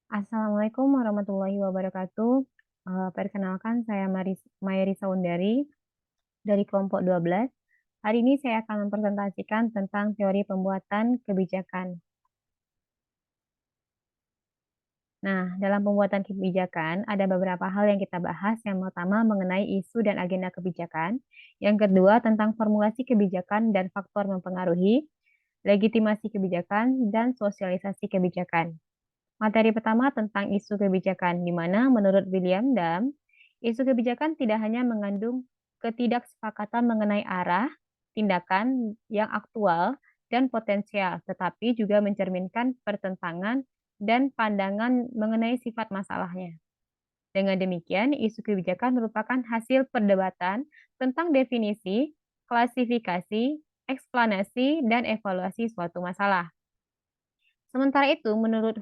Assalamualaikum warahmatullahi wabarakatuh. Perkenalkan saya Mayri Saundari dari kelompok 12. Hari ini saya akan mempresentasikan tentang teori pembuatan kebijakan. Nah, dalam pembuatan kebijakan ada beberapa hal yang kita bahas. Yang pertama mengenai isu dan agenda kebijakan. Yang kedua tentang formulasi kebijakan dan faktor mempengaruhi, legitimasi kebijakan, dan sosialisasi kebijakan. Materi pertama tentang isu kebijakan, di mana menurut William Dam, isu kebijakan tidak hanya mengandung ketidaksepakatan mengenai arah, tindakan yang aktual dan potensial, tetapi juga mencerminkan pertentangan dan pandangan mengenai sifat masalahnya. Dengan demikian, isu kebijakan merupakan hasil perdebatan tentang definisi, klasifikasi, eksplanasi, dan evaluasi suatu masalah. Sementara itu, menurut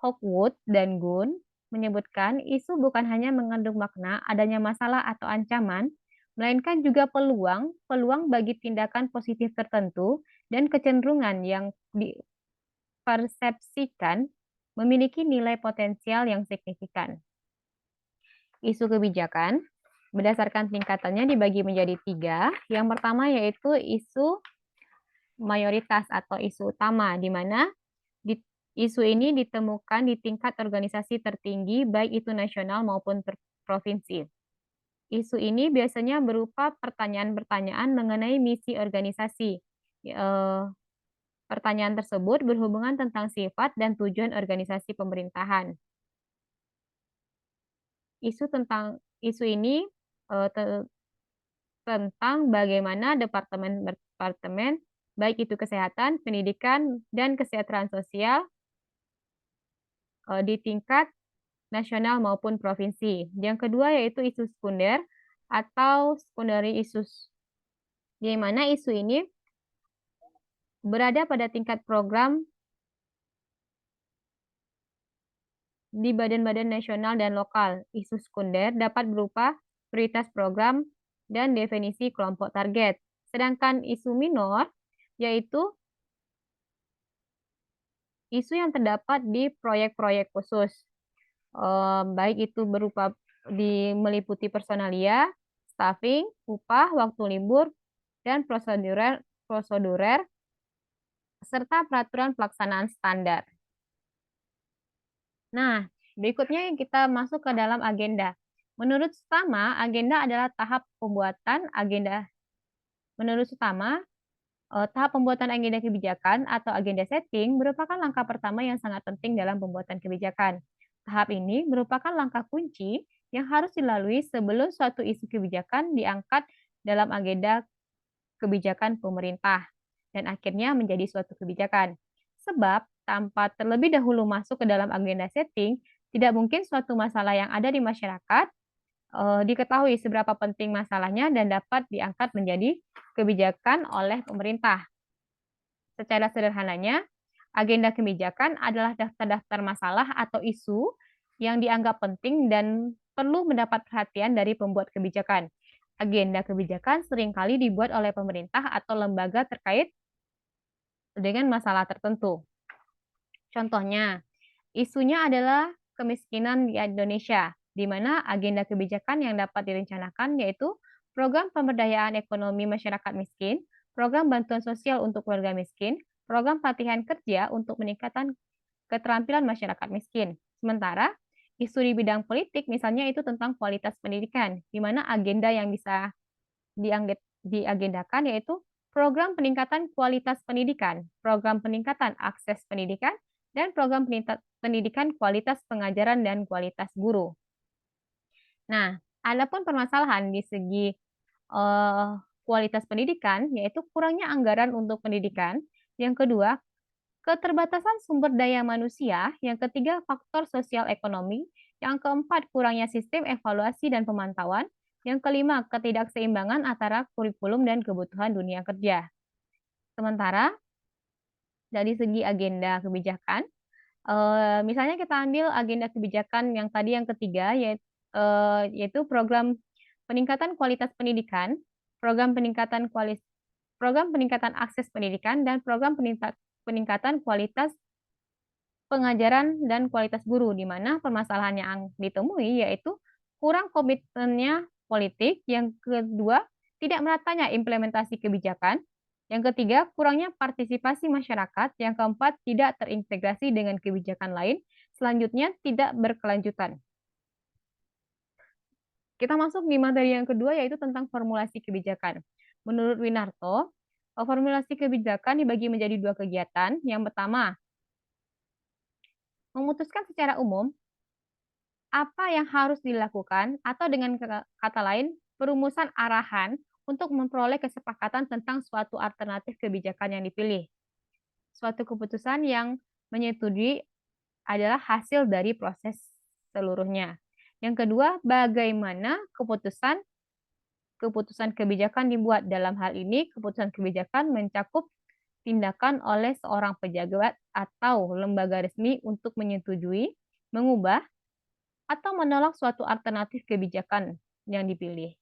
Hawkwood dan Gunn menyebutkan isu bukan hanya mengandung makna adanya masalah atau ancaman, melainkan juga peluang bagi tindakan positif tertentu dan kecenderungan yang dipersepsikan memiliki nilai potensial yang signifikan. Isu kebijakan berdasarkan tingkatannya dibagi menjadi tiga. Yang pertama yaitu isu mayoritas atau isu utama, di mana isu ini ditemukan di tingkat organisasi tertinggi, baik itu nasional maupun provinsi. Isu ini biasanya berupa pertanyaan-pertanyaan mengenai misi organisasi. Pertanyaan tersebut berhubungan tentang sifat dan tujuan organisasi pemerintahan. Isu ini tentang bagaimana departemen-departemen, baik itu kesehatan, pendidikan, dan kesejahteraan sosial, di tingkat nasional maupun provinsi. Yang kedua yaitu isu sekunder atau secondary issues, di mana isu ini berada pada tingkat program di badan-badan nasional dan lokal. Isu sekunder dapat berupa prioritas program dan definisi kelompok target. Sedangkan isu minor yaitu isu yang terdapat di proyek-proyek khusus, baik itu berupa meliputi personalia, staffing, upah, waktu libur, dan prosedurer serta peraturan pelaksanaan standar. Nah, berikutnya yang kita masuk ke dalam agenda. Menurut Sutama, agenda adalah tahap pembuatan agenda. Menurut Sutama, tahap pembuatan agenda kebijakan atau agenda setting merupakan langkah pertama yang sangat penting dalam pembuatan kebijakan. Tahap ini merupakan langkah kunci yang harus dilalui sebelum suatu isu kebijakan diangkat dalam agenda kebijakan pemerintah dan akhirnya menjadi suatu kebijakan. Sebab tanpa terlebih dahulu masuk ke dalam agenda setting, tidak mungkin suatu masalah yang ada di masyarakat diketahui seberapa penting masalahnya dan dapat diangkat menjadi kebijakan oleh pemerintah. Secara sederhananya, agenda kebijakan adalah daftar-daftar masalah atau isu yang dianggap penting dan perlu mendapat perhatian dari pembuat kebijakan. Agenda kebijakan seringkali dibuat oleh pemerintah atau lembaga terkait dengan masalah tertentu. Contohnya, isunya adalah kemiskinan di Indonesia, di mana agenda kebijakan yang dapat direncanakan yaitu program pemberdayaan ekonomi masyarakat miskin, program bantuan sosial untuk keluarga miskin, program pelatihan kerja untuk meningkatkan keterampilan masyarakat miskin. Sementara, isu di bidang politik misalnya itu tentang kualitas pendidikan, di mana agenda yang bisa diagendakan yaitu program peningkatan kualitas pendidikan, program peningkatan akses pendidikan, dan program pendidikan kualitas pengajaran dan kualitas guru. Nah, adapun permasalahan di segi kualitas pendidikan, yaitu kurangnya anggaran untuk pendidikan. Yang kedua, keterbatasan sumber daya manusia. Yang ketiga, faktor sosial ekonomi. Yang keempat, kurangnya sistem evaluasi dan pemantauan. Yang kelima, ketidakseimbangan antara kurikulum dan kebutuhan dunia kerja. Sementara, dari segi agenda kebijakan, misalnya kita ambil agenda kebijakan yang tadi yang ketiga, yaitu program peningkatan kualitas pendidikan, program peningkatan akses pendidikan, dan program peningkatan kualitas pengajaran dan kualitas guru, di mana permasalahan yang ditemui yaitu kurang komitmennya politik, yang kedua, tidak meratanya implementasi kebijakan, yang ketiga, kurangnya partisipasi masyarakat, yang keempat, tidak terintegrasi dengan kebijakan lain, selanjutnya tidak berkelanjutan. Kita masuk di materi yang kedua yaitu tentang formulasi kebijakan. Menurut Winarto, formulasi kebijakan dibagi menjadi dua kegiatan. Yang pertama, memutuskan secara umum apa yang harus dilakukan, atau dengan kata lain, perumusan arahan untuk memperoleh kesepakatan tentang suatu alternatif kebijakan yang dipilih. Suatu keputusan yang menyetujui adalah hasil dari proses seluruhnya. Yang kedua, bagaimana keputusan kebijakan dibuat. Dalam hal ini, keputusan kebijakan mencakup tindakan oleh seorang pejabat atau lembaga resmi untuk menyetujui, mengubah, atau menolak suatu alternatif kebijakan yang dipilih.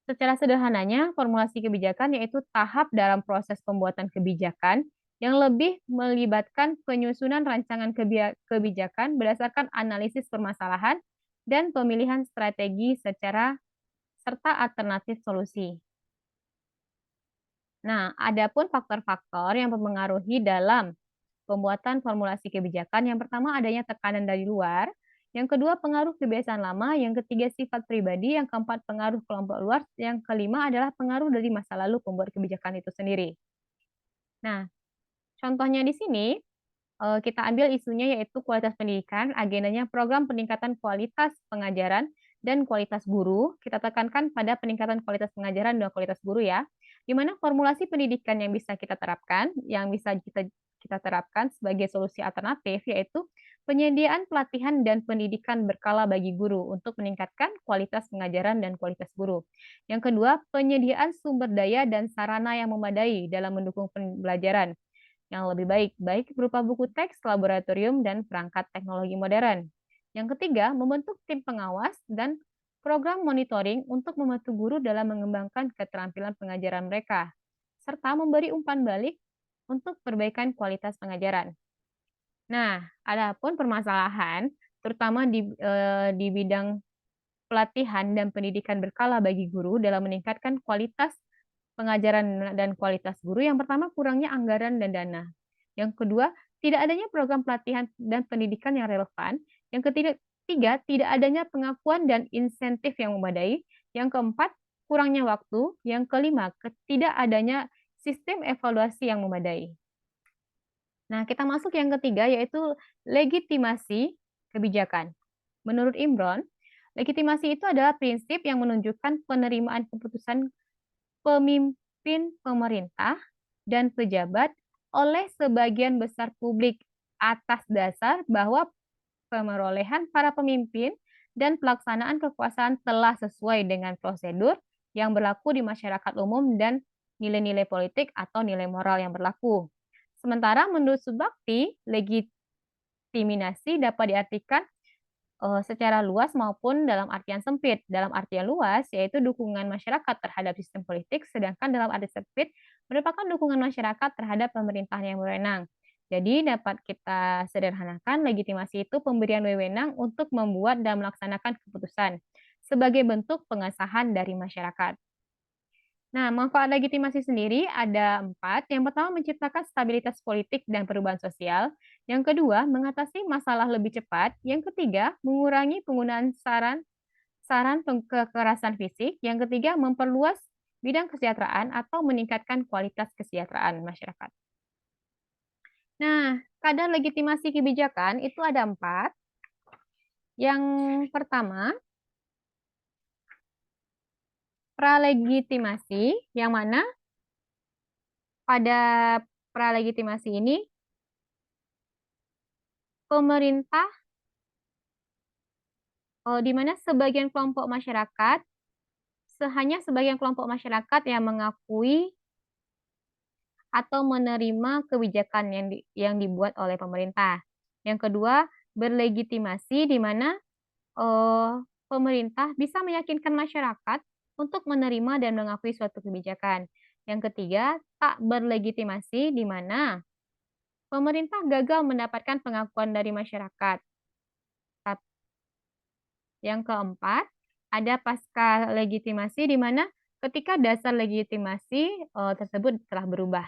Secara sederhananya, formulasi kebijakan yaitu tahap dalam proses pembuatan kebijakan yang lebih melibatkan penyusunan rancangan kebijakan berdasarkan analisis permasalahan dan pemilihan strategi serta alternatif solusi. Nah, adapun faktor-faktor yang mempengaruhi dalam pembuatan formulasi kebijakan, yang pertama adanya tekanan dari luar, yang kedua pengaruh kebiasaan lama, yang ketiga sifat pribadi, yang keempat pengaruh kelompok luar, yang kelima adalah pengaruh dari masa lalu pembuat kebijakan itu sendiri. Nah, contohnya di sini kita ambil isunya yaitu kualitas pendidikan, agendanya program peningkatan kualitas pengajaran dan kualitas guru. Kita tekankan pada peningkatan kualitas pengajaran dan kualitas guru ya, di mana formulasi pendidikan yang bisa kita terapkan, kita terapkan sebagai solusi alternatif yaitu penyediaan pelatihan dan pendidikan berkala bagi guru untuk meningkatkan kualitas pengajaran dan kualitas guru. Yang kedua, penyediaan sumber daya dan sarana yang memadai dalam mendukung pembelajaran yang lebih baik, baik berupa buku teks, laboratorium, dan perangkat teknologi modern. Yang ketiga, membentuk tim pengawas dan program monitoring untuk membantu guru dalam mengembangkan keterampilan pengajaran mereka, serta memberi umpan balik untuk perbaikan kualitas pengajaran. Nah, adapun permasalahan, terutama di bidang pelatihan dan pendidikan berkala bagi guru dalam meningkatkan kualitas pengajaran dan kualitas guru. Yang pertama, kurangnya anggaran dan dana. Yang kedua, tidak adanya program pelatihan dan pendidikan yang relevan. Yang ketiga, tidak adanya pengakuan dan insentif yang memadai. Yang keempat, kurangnya waktu. Yang kelima, tidak adanya sistem evaluasi yang memadai. Nah, kita masuk yang ketiga, yaitu legitimasi kebijakan. Menurut Imron, legitimasi itu adalah prinsip yang menunjukkan penerimaan keputusan pemimpin pemerintah dan pejabat oleh sebagian besar publik atas dasar bahwa pemerolehan para pemimpin dan pelaksanaan kekuasaan telah sesuai dengan prosedur yang berlaku di masyarakat umum dan nilai-nilai politik atau nilai moral yang berlaku. Sementara menurut Subakti, legitimasi dapat diartikan secara luas maupun dalam artian sempit. Dalam artian luas, yaitu dukungan masyarakat terhadap sistem politik, sedangkan dalam arti sempit merupakan dukungan masyarakat terhadap pemerintahan yang berwenang. Jadi dapat kita sederhanakan, legitimasi itu pemberian wewenang untuk membuat dan melaksanakan keputusan sebagai bentuk pengesahan dari masyarakat. Nah, manfaat legitimasi sendiri ada 4. Yang pertama, menciptakan stabilitas politik dan perubahan sosial. Yang kedua, mengatasi masalah lebih cepat. Yang ketiga, mengurangi penggunaan saran kekerasan fisik. Yang ketiga, memperluas bidang kesejahteraan atau meningkatkan kualitas kesejahteraan masyarakat. Nah, kadar legitimasi kebijakan itu ada 4. Yang pertama, pralegitimasi, yang mana pada pralegitimasi ini pemerintah di mana sebagian kelompok masyarakat, hanya sebagian kelompok masyarakat yang mengakui atau menerima kebijakan yang dibuat oleh pemerintah. Yang kedua, berlegitimasi di mana pemerintah bisa meyakinkan masyarakat untuk menerima dan mengakui suatu kebijakan. Yang ketiga, tak berlegitimasi di mana pemerintah gagal mendapatkan pengakuan dari masyarakat. Yang keempat, ada pasca legitimasi di mana ketika dasar legitimasi tersebut telah berubah.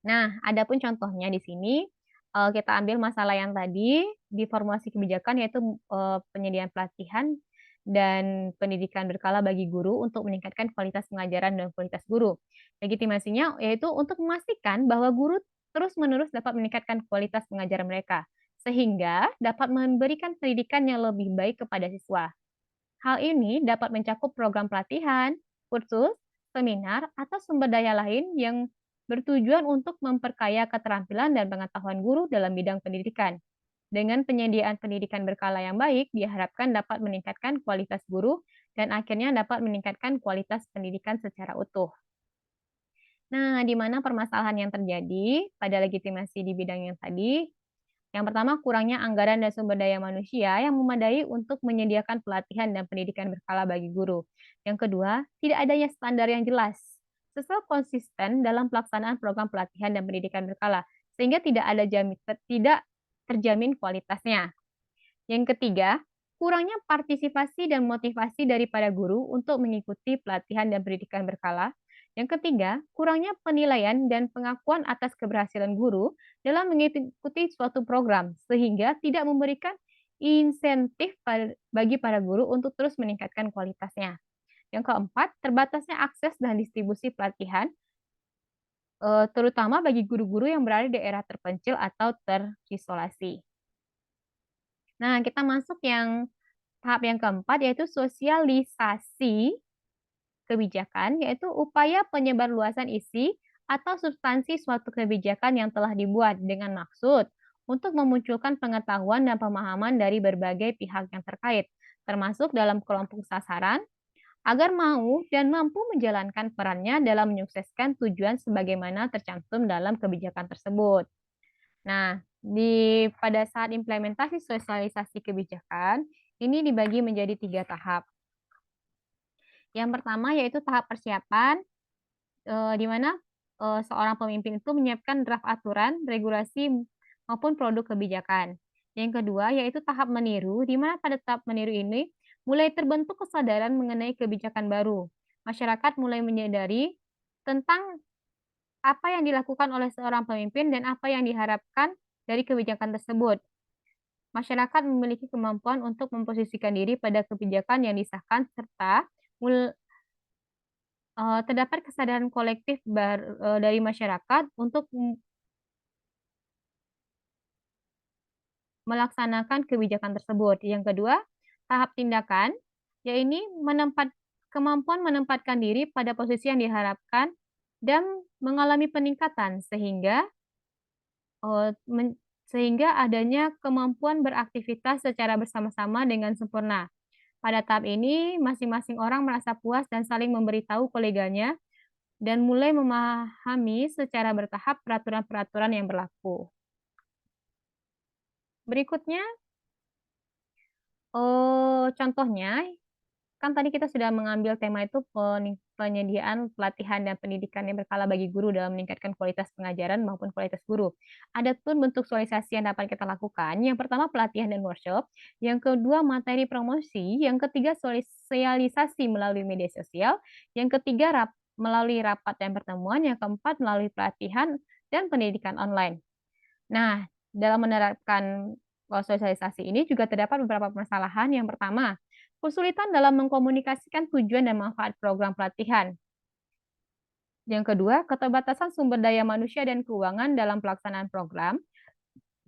Nah, adapun contohnya di sini kita ambil masalah yang tadi di formulasi kebijakan yaitu penyediaan pelatihan dan pendidikan berkala bagi guru untuk meningkatkan kualitas pengajaran dan kualitas guru. Legitimasinya yaitu untuk memastikan bahwa guru terus-menerus dapat meningkatkan kualitas pengajaran mereka sehingga dapat memberikan pendidikan yang lebih baik kepada siswa. Hal ini dapat mencakup program pelatihan, kursus, seminar, atau sumber daya lain yang bertujuan untuk memperkaya keterampilan dan pengetahuan guru dalam bidang pendidikan. Dengan penyediaan pendidikan berkala yang baik, diharapkan dapat meningkatkan kualitas guru dan akhirnya dapat meningkatkan kualitas pendidikan secara utuh. Nah, di mana permasalahan yang terjadi pada legitimasi di bidang yang tadi? Yang pertama, kurangnya anggaran dan sumber daya manusia yang memadai untuk menyediakan pelatihan dan pendidikan berkala bagi guru. Yang kedua, tidak adanya standar yang jelas, serta konsisten dalam pelaksanaan program pelatihan dan pendidikan berkala, sehingga tidak terjamin kualitasnya. Yang ketiga, kurangnya partisipasi dan motivasi daripada guru untuk mengikuti pelatihan dan pendidikan berkala. Yang ketiga, kurangnya penilaian dan pengakuan atas keberhasilan guru dalam mengikuti suatu program, sehingga tidak memberikan insentif bagi para guru untuk terus meningkatkan kualitasnya. Yang keempat, terbatasnya akses dan distribusi pelatihan, terutama bagi guru-guru yang berada di daerah terpencil atau terisolasi. Nah, kita masuk tahap yang keempat, yaitu sosialisasi kebijakan, yaitu upaya penyebarluasan isi atau substansi suatu kebijakan yang telah dibuat dengan maksud untuk memunculkan pengetahuan dan pemahaman dari berbagai pihak yang terkait, termasuk dalam kelompok sasaran, agar mau dan mampu menjalankan perannya dalam menyukseskan tujuan sebagaimana tercantum dalam kebijakan tersebut. Nah, pada saat implementasi sosialisasi kebijakan, ini dibagi menjadi 3 tahap. Yang pertama yaitu tahap persiapan, di mana seorang pemimpin itu menyiapkan draft aturan, regulasi, maupun produk kebijakan. Yang kedua yaitu tahap meniru, di mana pada tahap meniru ini mulai terbentuk kesadaran mengenai kebijakan baru. Masyarakat mulai menyadari tentang apa yang dilakukan oleh seorang pemimpin dan apa yang diharapkan dari kebijakan tersebut. Masyarakat memiliki kemampuan untuk memposisikan diri pada kebijakan yang disahkan serta terdapat kesadaran kolektif dari masyarakat untuk melaksanakan kebijakan tersebut. Yang kedua, tahap tindakan, yaitu kemampuan menempatkan diri pada posisi yang diharapkan dan mengalami peningkatan eh, sehingga adanya kemampuan beraktivitas secara bersama-sama dengan sempurna. Pada tahap ini, masing-masing orang merasa puas dan saling memberitahu koleganya dan mulai memahami secara bertahap peraturan-peraturan yang berlaku. Berikutnya, contohnya, kan tadi kita sudah mengambil tema itu penyediaan pelatihan dan pendidikan yang berkala bagi guru dalam meningkatkan kualitas pengajaran maupun kualitas guru. Ada pun bentuk sosialisasi yang dapat kita lakukan. Yang pertama pelatihan dan workshop, yang kedua materi promosi, yang ketiga sosialisasi melalui media sosial, yang ketiga melalui rapat dan pertemuan, yang keempat melalui pelatihan dan pendidikan online. Nah, dalam menerapkan sosialisasi ini juga terdapat beberapa permasalahan. Yang pertama, kesulitan dalam mengkomunikasikan tujuan dan manfaat program pelatihan. Yang kedua, keterbatasan sumber daya manusia dan keuangan dalam pelaksanaan program.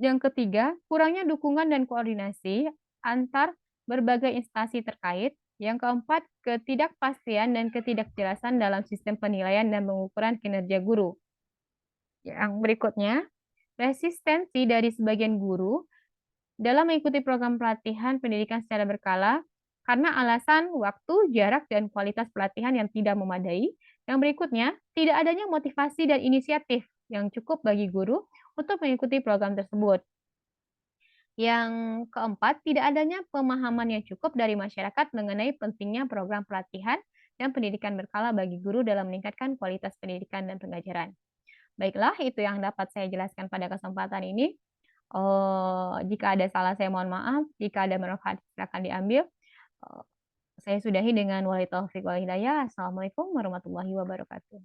Yang ketiga, kurangnya dukungan dan koordinasi antar berbagai instansi terkait. Yang keempat, ketidakpastian dan ketidakjelasan dalam sistem penilaian dan pengukuran kinerja guru. Yang berikutnya, resistensi dari sebagian guru dalam mengikuti program pelatihan pendidikan secara berkala karena alasan waktu, jarak, dan kualitas pelatihan yang tidak memadai. Yang berikutnya, tidak adanya motivasi dan inisiatif yang cukup bagi guru untuk mengikuti program tersebut. Yang keempat, tidak adanya pemahaman yang cukup dari masyarakat mengenai pentingnya program pelatihan dan pendidikan berkala bagi guru dalam meningkatkan kualitas pendidikan dan pengajaran. Baiklah, itu yang dapat saya jelaskan pada kesempatan ini. Jika ada salah saya mohon maaf, jika ada manfaat silakan diambil. Eee, saya sudahi dengan wabillahi taufiq wal hidayah. Assalamualaikum warahmatullahi wabarakatuh.